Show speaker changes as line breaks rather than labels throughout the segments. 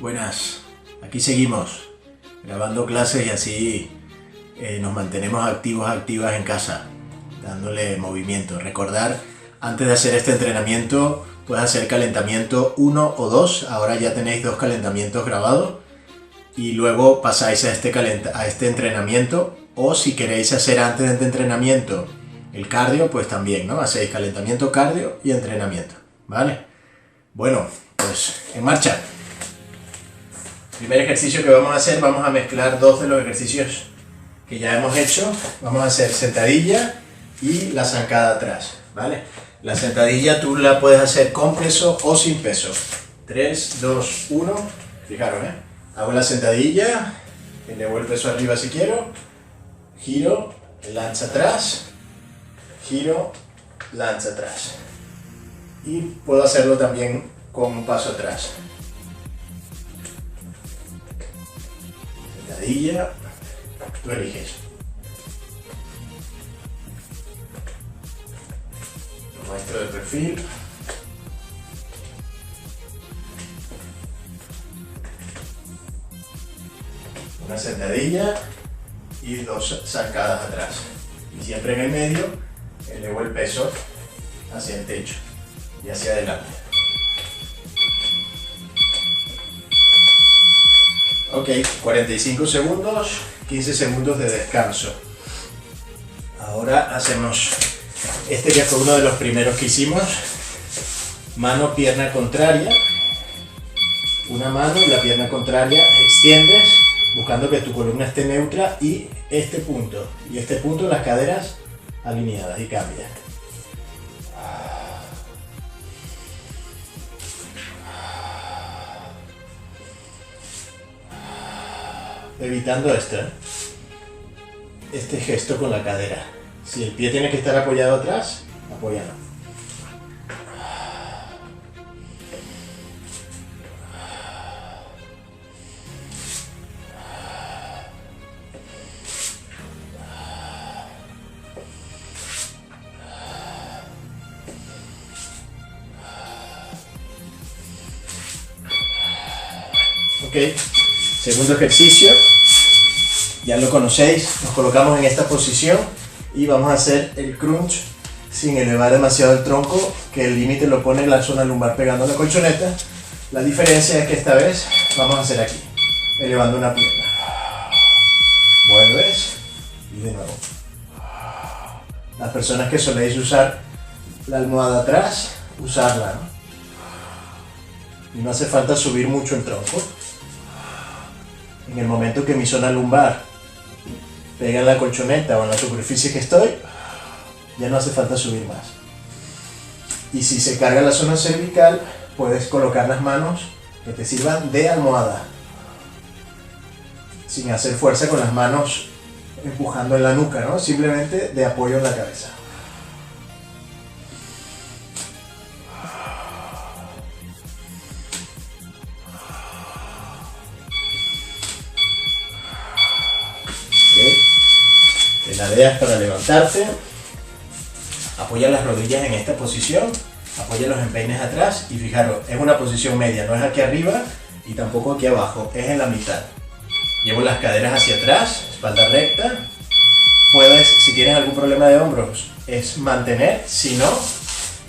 Buenas, aquí seguimos grabando clases y así nos mantenemos activas en casa, dándole movimiento. Recordar, antes de hacer este entrenamiento, puedes hacer calentamiento 1 o 2, ahora ya tenéis 2 calentamientos grabados y luego pasáis a este entrenamiento, o si queréis hacer antes de este entrenamiento el cardio, pues también, ¿no? Hacéis calentamiento, cardio y entrenamiento, ¿vale? Bueno, pues en marcha. Primer ejercicio que vamos a hacer, vamos a mezclar dos de los ejercicios que ya hemos hecho. Vamos a hacer sentadilla y la zancada atrás, ¿vale? La sentadilla tú la puedes hacer con peso o sin peso. 3, 2, 1, fijaros, hago la sentadilla, elevo el peso arriba si quiero, giro, lanza atrás, giro, lanza atrás. Y puedo hacerlo también con un paso atrás. Sentadilla, tú eliges. Lo muestro de perfil. Una sentadilla y 2 zancadas atrás. Y siempre en el medio elevo el peso hacia el techo y hacia adelante. Ok, 45 segundos, 15 segundos de descanso. Ahora hacemos este que fue uno de los primeros que hicimos. Mano, pierna contraria. Una mano y la pierna contraria. Extiendes, buscando que tu columna esté neutra y este punto las caderas alineadas, y cambia. Evitando este gesto con la cadera. Si el pie tiene que estar apoyado atrás, apóyalo. Ok, segundo ejercicio. Ya lo conocéis, nos colocamos en esta posición y vamos a hacer el crunch sin elevar demasiado el tronco, que el límite lo pone la zona lumbar pegando a la colchoneta. La diferencia es que esta vez vamos a hacer aquí, elevando una pierna. Vuelves y de nuevo. Las personas que soléis usar la almohada atrás, usarla, ¿no? Y no hace falta subir mucho el tronco. En el momento que mi zona lumbar pega en la colchoneta o en la superficie que estoy, ya no hace falta subir más. Y si se carga la zona cervical, puedes colocar las manos que te sirvan de almohada, sin hacer fuerza con las manos empujando en la nuca, ¿no? Simplemente de apoyo en la cabeza. Te ladeas para levantarte, apoya las rodillas en esta posición, apoya los empeines atrás y fijaros, es una posición media, no es aquí arriba y tampoco aquí abajo, es en la mitad. Llevo las caderas hacia atrás, espalda recta. Puedes, si tienes algún problema de hombros, es mantener, si no,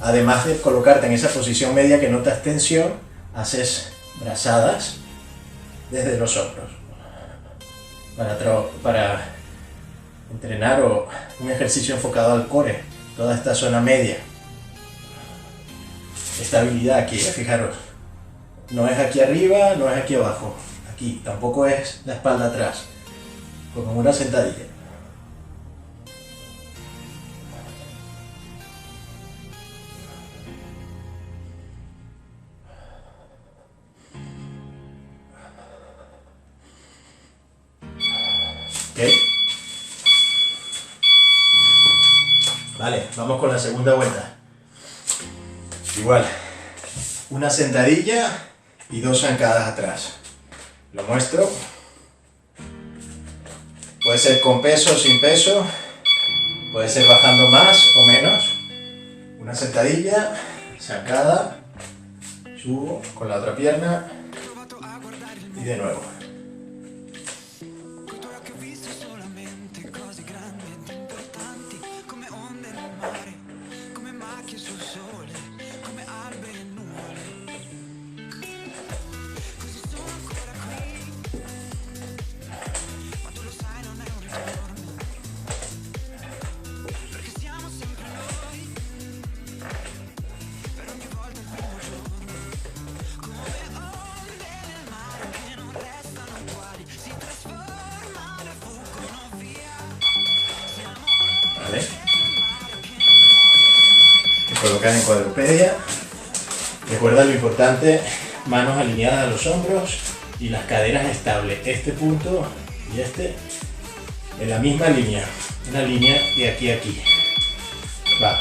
además de colocarte en esa posición media que notas tensión, haces brazadas desde los hombros para entrenar o un ejercicio enfocado al core, toda esta zona media. Estabilidad aquí, fijaros, no es aquí arriba, no es aquí abajo, aquí tampoco es la espalda atrás, como una sentadilla. ¿Ok? Vale, vamos con la segunda vuelta. Igual, una sentadilla y 2 zancadas atrás. Lo muestro. Puede ser con peso o sin peso. Puede ser bajando más o menos. Una sentadilla, zancada, subo con la otra pierna, de nuevo. ¿Vale? Te colocas en cuadrupedia. Recuerda lo importante, manos alineadas a los hombros y las caderas estables. Este punto y este en la misma línea. Una línea de aquí a aquí. Va.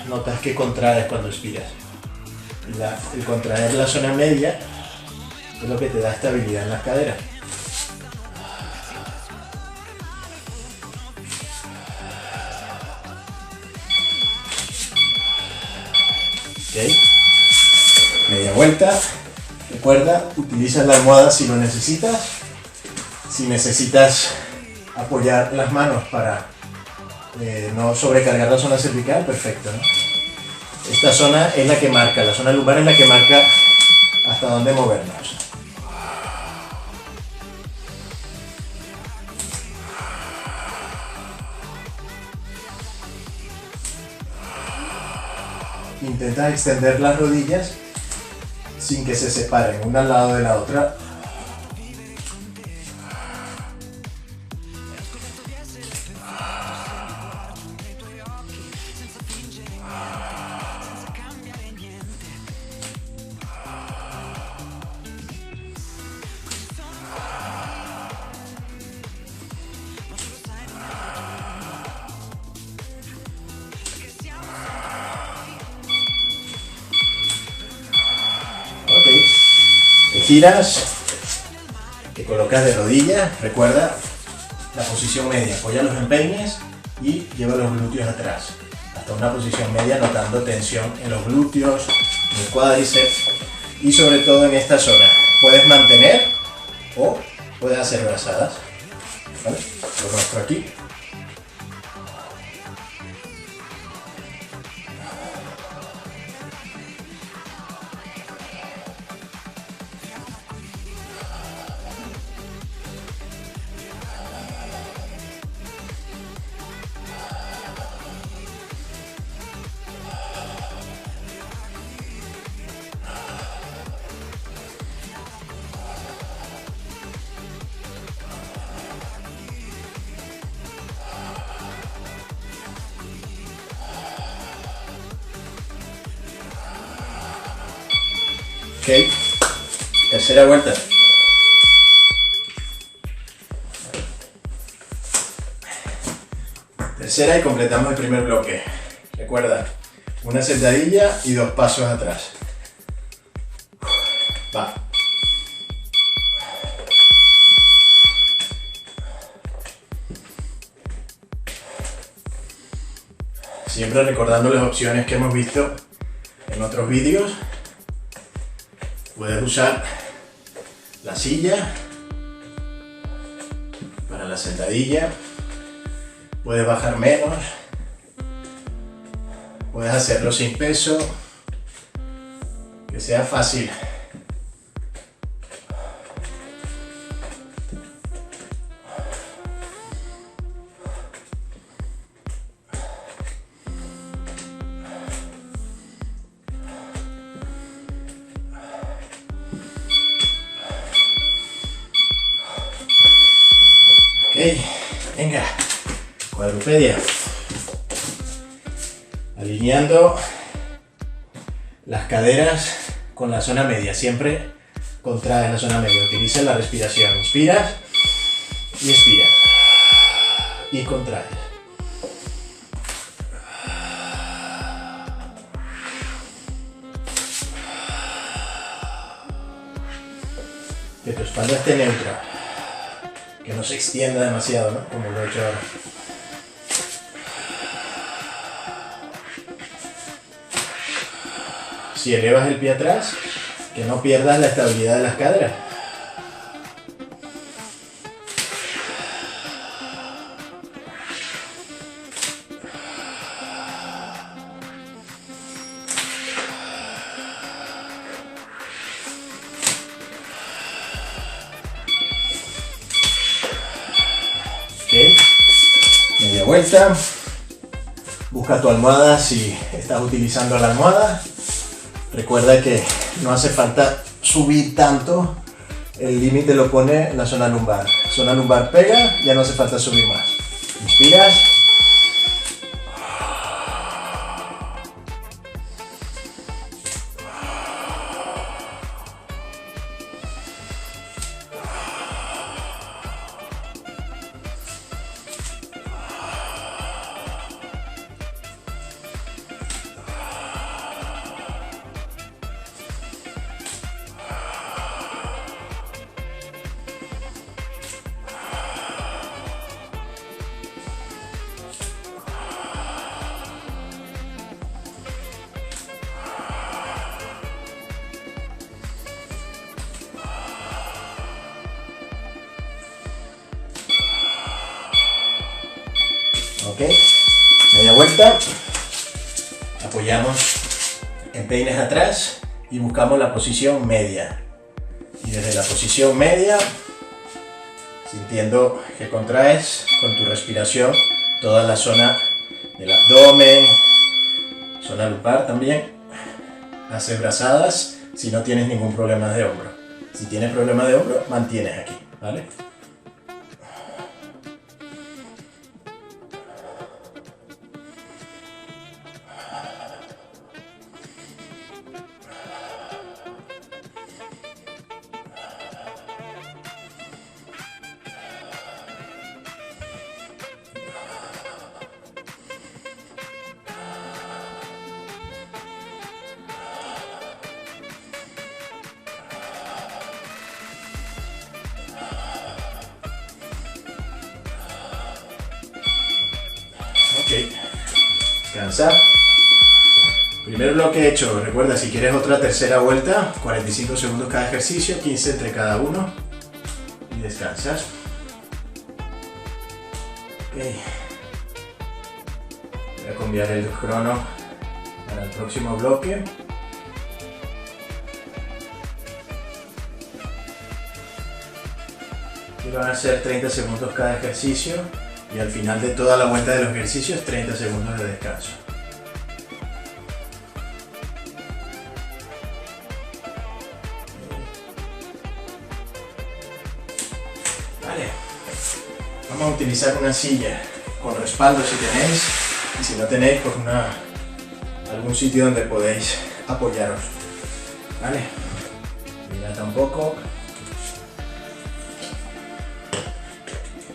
Notas que contraes cuando expiras. El contraer la zona media es lo que te da estabilidad en las caderas. ¿Ok? Media vuelta. Recuerda, utiliza la almohada si lo necesitas. Si necesitas apoyar las manos para no sobrecargar la zona cervical, perfecto, ¿no? Esta zona es la que marca, la zona lumbar es la que marca hasta dónde movernos. Intenta extender las rodillas sin que se separen una al lado de la otra. Ok, te giras, te colocas de rodillas, recuerda la posición media, apoya los empeines y lleva los glúteos atrás, hasta una posición media notando tensión en los glúteos, en el cuádriceps y sobre todo en esta zona. Puedes mantener o puedes hacer brazadas, ¿vale? Lo muestro aquí. Ok, tercera vuelta. Tercera y completamos el primer bloque. Recuerda, una sentadilla y 2 pasos atrás. Va. Siempre recordando las opciones que hemos visto en otros vídeos. Puedes usar la silla para la sentadilla, puedes bajar menos, puedes hacerlo sin peso, que sea fácil. Ok, venga, cuadrupedia. Alineando las caderas con la zona media, siempre contraes la zona media. Utiliza la respiración. Inspiras y expiras. Y contraes. Que tu espalda esté neutra. Que no se extienda demasiado, ¿no? Como lo he hecho ahora. Si elevas el pie atrás, que no pierdas la estabilidad de las caderas. Okay. Media vuelta. Busca tu almohada si estás utilizando la almohada. Recuerda que no hace falta subir tanto, el límite lo pone en la zona lumbar. Zona lumbar pega, ya no hace falta subir más. Inspiras. Ok, media vuelta, apoyamos empeines atrás y buscamos la posición media. Y desde la posición media, sintiendo que contraes con tu respiración toda la zona del abdomen, zona lumbar también. Haces brazadas si no tienes ningún problema de hombro. Si tienes problema de hombro, mantienes aquí, ¿vale? Ok, descansa. Primer bloque hecho. Recuerda, si quieres otra tercera vuelta, 45 segundos cada ejercicio, 15 entre cada uno. Y descansas. Ok. Voy a cambiar el crono para el próximo bloque. Y van a ser 30 segundos cada ejercicio. Y al final de toda la vuelta de los ejercicios, 30 segundos de descanso. Vale. Vamos a utilizar una silla con respaldo si tenéis. Y si no tenéis, pues algún sitio donde podéis apoyaros. Vale. Dilata un poco.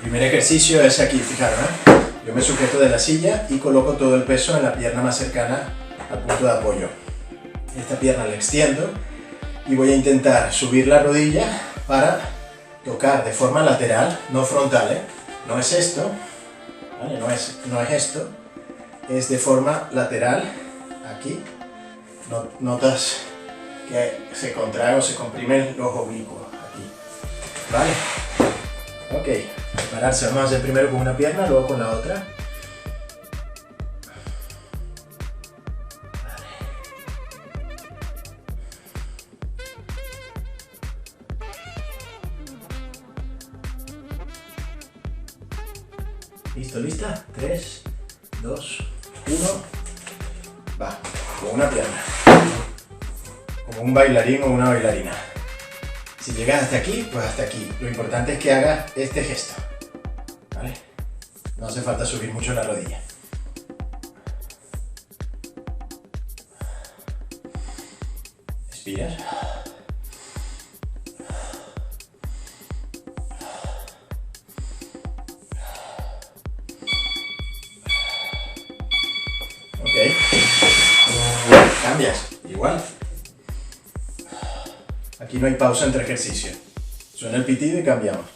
Primer ejercicio es aquí, fijaros, yo me sujeto de la silla y coloco todo el peso en la pierna más cercana al punto de apoyo. Esta pierna la extiendo y voy a intentar subir la rodilla para tocar de forma lateral, no frontal, no es esto, ¿vale? no es esto, es de forma lateral, aquí, notas que se contrae o se comprimen los oblicuos, aquí, ¿vale? Ok, prepararse, vamos a hacer primero con una pierna, luego con la otra. ¿Listo, lista? 3, 2, 1, va, con una pierna. Como un bailarín o una bailarina. Si llegas hasta aquí, pues hasta aquí. Lo importante es que hagas este gesto, ¿vale? No hace falta subir mucho la rodilla. Expiras. Cambias, igual. Aquí no hay pausa entre ejercicios. Suena el pitido y cambiamos.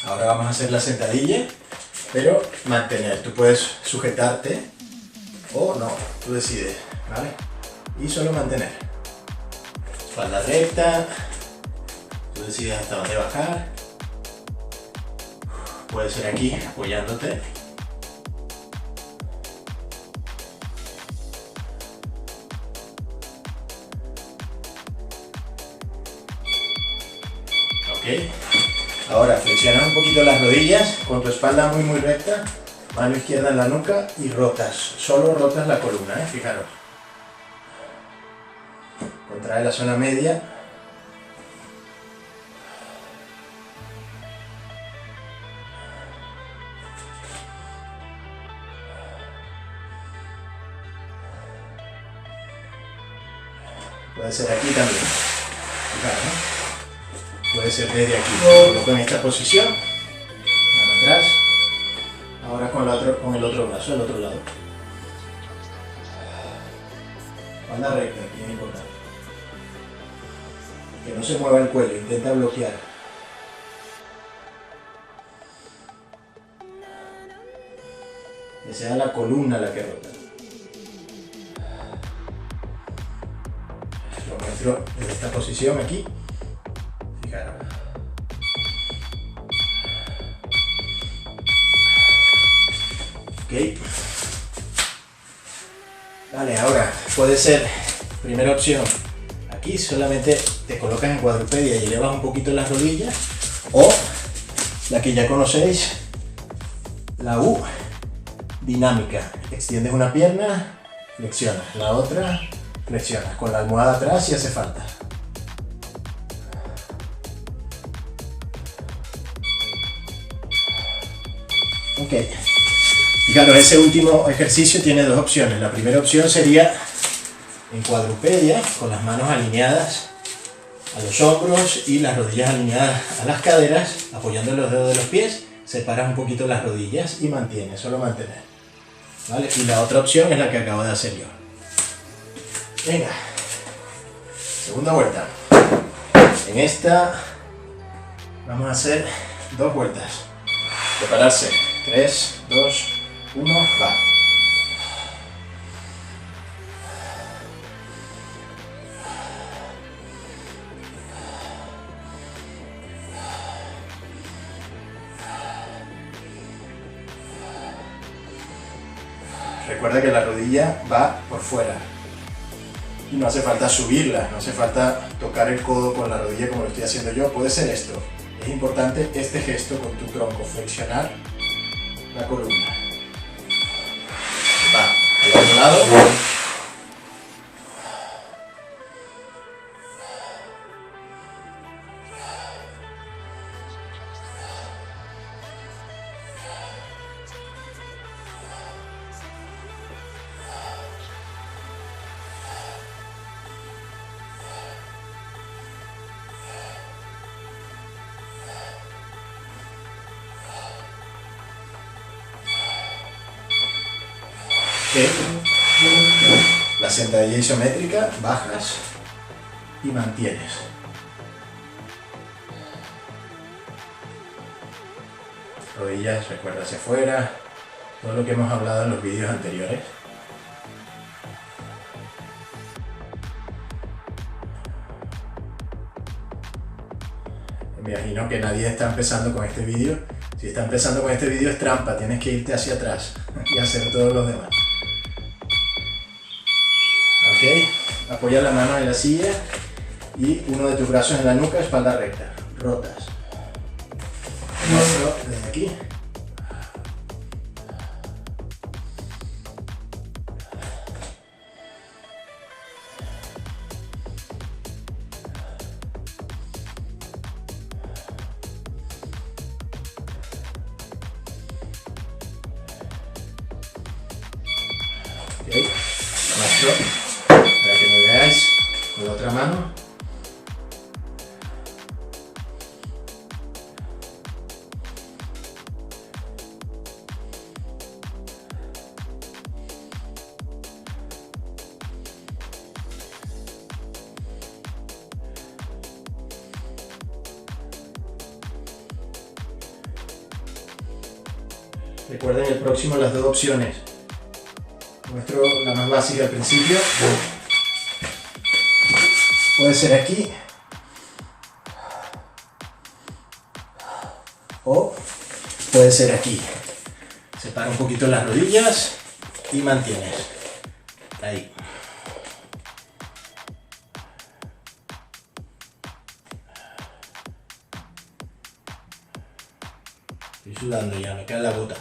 Ahora vamos a hacer la sentadilla, pero mantener. Tú puedes sujetarte o no, tú decides, ¿vale? Y solo mantener. Espalda recta, tú decides hasta dónde bajar. Puede ser aquí, apoyándote. Ok. Ahora flexionas un poquito las rodillas con tu espalda muy recta, mano izquierda en la nuca y rotas, solo rotas la columna, fijaros. Contrae la zona media. Puede ser aquí también, fijaros, ¿no? Puede ser desde aquí, me coloco en esta posición, mano atrás, ahora con el otro brazo, al otro lado. Espalda recta, aquí es importante. Que no se mueva el cuello, intenta bloquear. Que sea la columna la que rota. Lo muestro desde esta posición aquí. Fijaros. Ok. Vale, ahora puede ser, primera opción, aquí solamente te colocas en cuadrupedia y elevas un poquito las rodillas, o la que ya conocéis, la U dinámica. Extiendes una pierna, flexionas, la otra, flexionas, con la almohada atrás si hace falta. Ok, fijaros, ese último ejercicio tiene dos opciones. La primera opción sería en cuadrupedia, con las manos alineadas a los hombros y las rodillas alineadas a las caderas, apoyando los dedos de los pies, separas un poquito las rodillas y mantienes, solo mantener. ¿Vale? Y la otra opción es la que acabo de hacer yo. Venga, segunda vuelta. En esta vamos a hacer dos vueltas. Prepararse. 3, 2, 1, va. Recuerda que la rodilla va por fuera y no hace falta subirla, no hace falta tocar el codo con la rodilla como lo estoy haciendo yo. Puede ser esto. Es importante este gesto con tu tronco, flexionar la columna. Va, al otro lado. La sentadilla isométrica, bajas y mantienes. Rodillas, recuerda, hacia afuera, todo lo que hemos hablado en los vídeos anteriores. Me imagino que nadie está empezando con este vídeo. Si está empezando con este vídeo es trampa, tienes que irte hacia atrás y hacer todos los demás. Ok, apoya la mano en la silla y uno de tus brazos en la nuca, espalda recta, rotas. El otro desde aquí. Ok, muestro para que me veáis con la otra mano. Recuerden el próximo las dos opciones. Muestro la más básica al principio. Puede ser aquí o puede ser aquí. Separa un poquito las rodillas y mantienes. Ahí. Estoy sudando ya, me queda la gota.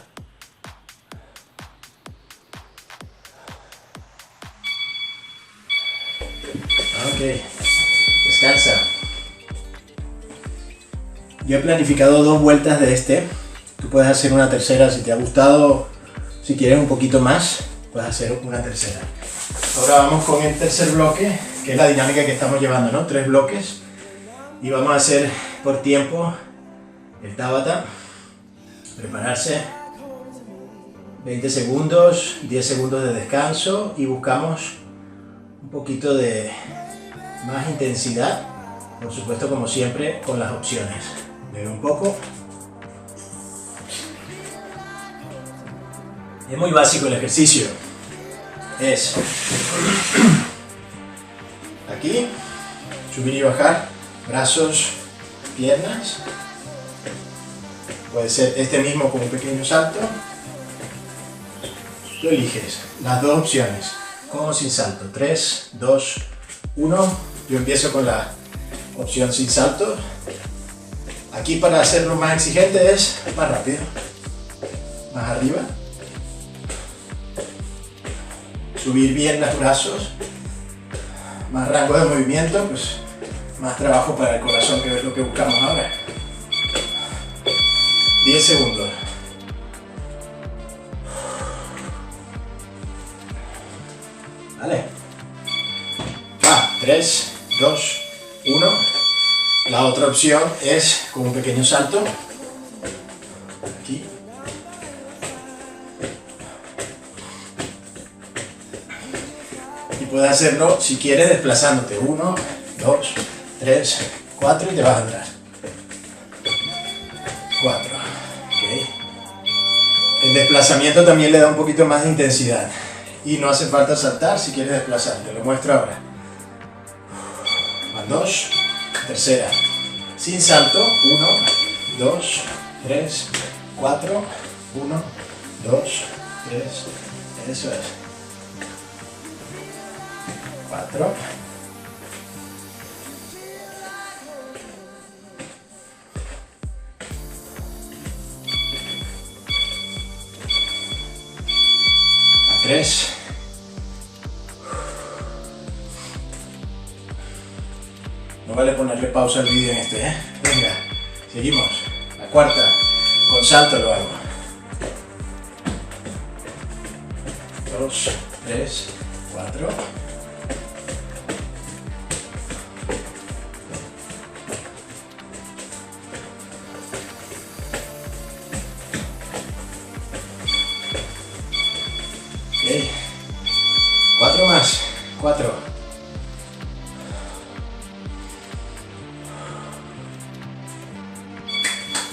Ok, descansa. Yo he planificado 2 vueltas de este. Tú puedes hacer una tercera si te ha gustado. Si quieres un poquito más, puedes hacer una tercera. Ahora vamos con el tercer bloque, que es la dinámica que estamos llevando, ¿no? 3 bloques. Y vamos a hacer por tiempo el Tabata. Prepararse. 20 segundos, 10 segundos de descanso y buscamos un poquito de más intensidad, por supuesto como siempre con las opciones. Bebe un poco. Es muy básico el ejercicio. Es aquí, subir y bajar, brazos, piernas. Puede ser este mismo con un pequeño salto. Lo eliges, las dos opciones, con o sin salto. 3, 2, 1. Yo empiezo con la opción sin salto. Aquí para hacerlo más exigente es más rápido, más arriba. Subir bien los brazos, más rango de movimiento, pues más trabajo para el corazón, que es lo que buscamos ahora. 10 segundos. Vale. Va, 3, 2, 1. La otra opción es con un pequeño salto. Aquí. Y puedes hacerlo si quieres desplazándote. 1, 2, 3, 4 y te vas atrás. 4. Okay. El desplazamiento también le da un poquito más de intensidad. Y no hace falta saltar si quieres desplazarte. Lo muestro ahora. Van 2. Tercera. Sin salto. 1, 2, 3, 4. 1, 2, 3. Eso es. 4. A 3. No vale ponerle pausa al vídeo en este, ¿eh? Venga, seguimos. La cuarta. Con salto lo hago. 2, 3, 4. Ok. 4 más. 4.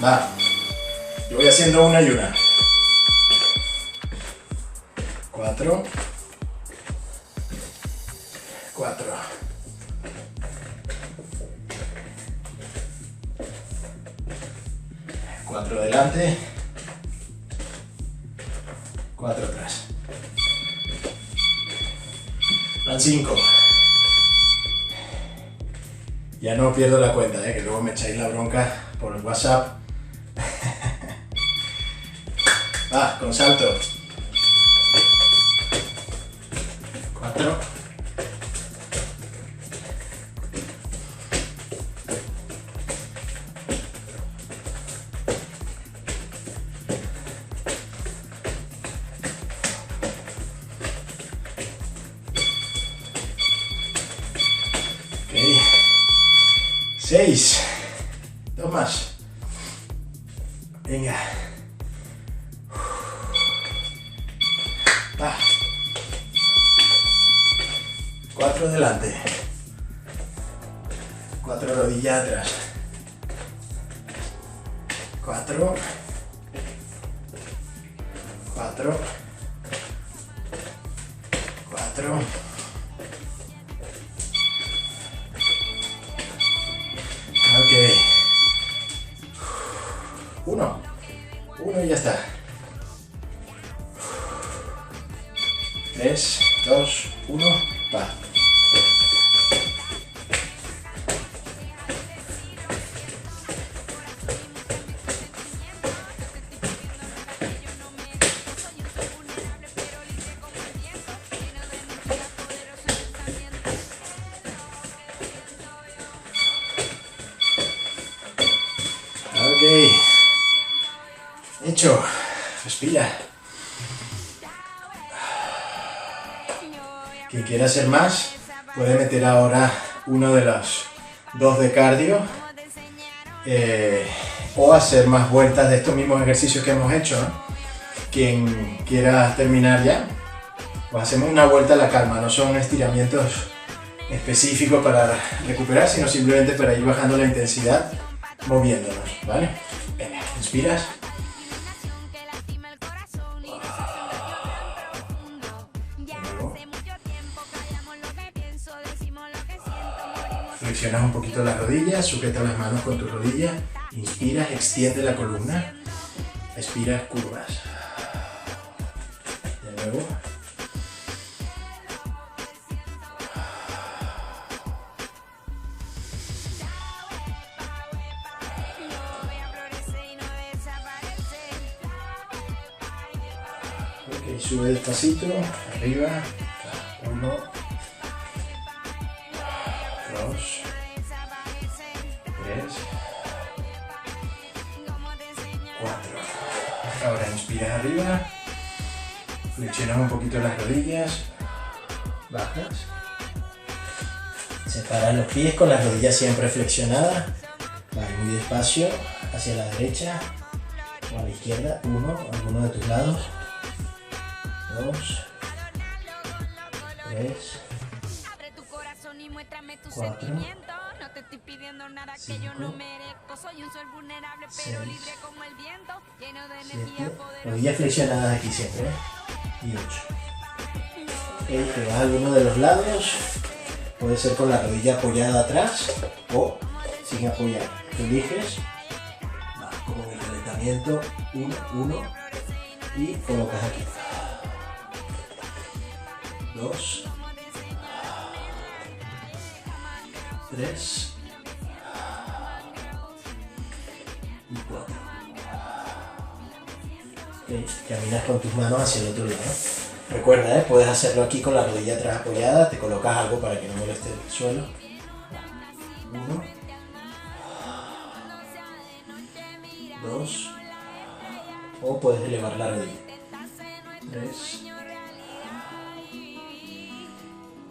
Va. Yo voy haciendo una y una. 4. 4. 4 adelante. 4 atrás. Van 5. Ya no pierdo la cuenta, que luego me echáis la bronca por el WhatsApp. Va, con salto. 4. 6. 2 más. Venga. Va. 4 delante. 4 rodillas atrás. 4. 4. 4. Ok. 1. 1 y ya está. 3, 2, 1, va. Ok. Hecho. Respira. Quien quiera hacer más, puede meter ahora uno de los 2 de cardio o hacer más vueltas de estos mismos ejercicios que hemos hecho, ¿no? Quien quiera terminar ya, pues hacemos una vuelta a la calma, no son estiramientos específicos para recuperar, sino simplemente para ir bajando la intensidad moviéndonos, ¿vale? Venga, inspiras. Flexionas un poquito las rodillas, sujeta las manos con tus rodillas, inspiras, extiende la columna, expiras, curvas. De nuevo. Ok, sube despacito, arriba, 1, 2, 3, 4. Ahora inspiras arriba, flexionas un poquito las rodillas, bajas, separas los pies con las rodillas siempre flexionadas, vas muy despacio hacia la derecha o a la izquierda, 1, alguno de tus lados, 2, 3, 4, 5, 6, 7, rodillas flexionadas aquí siempre, y 8. Okay, te vas a alguno de los lados, puede ser con la rodilla apoyada atrás o sin apoyar. Tú eliges, vas como en el calentamiento, 1 y colocas aquí. 2, 3 y 4. Okay, caminas con tus manos hacia el otro lado. Recuerda, puedes hacerlo aquí con la rodilla atrás apoyada, te colocas algo para que no moleste el suelo. 1, 2, o puedes elevar la rodilla. 3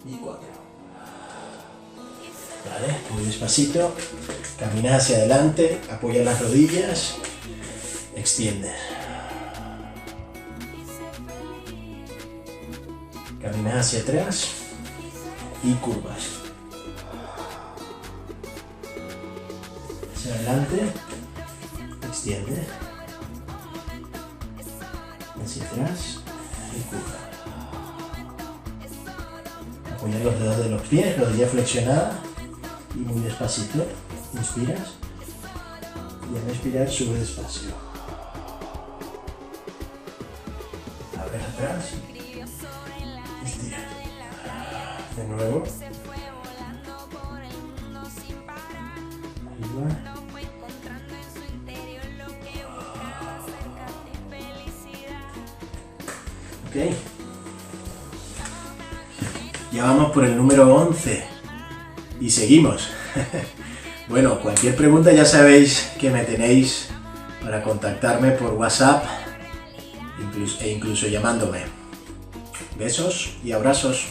y 4. Vale, muy despacito, caminas hacia adelante, apoya las rodillas, extiendes. Caminas hacia atrás y curvas. Hacia adelante, extiende. Hacia atrás y curva. Apoya los dedos de los pies, rodilla flexionada y muy despacito. Inspiras y al expirar sube despacio. Abres atrás. Estira. De nuevo. Arriba. Ok. Ya vamos por el número 11. Y seguimos. Bueno, cualquier pregunta ya sabéis que me tenéis para contactarme por WhatsApp e incluso llamándome. Besos y abrazos.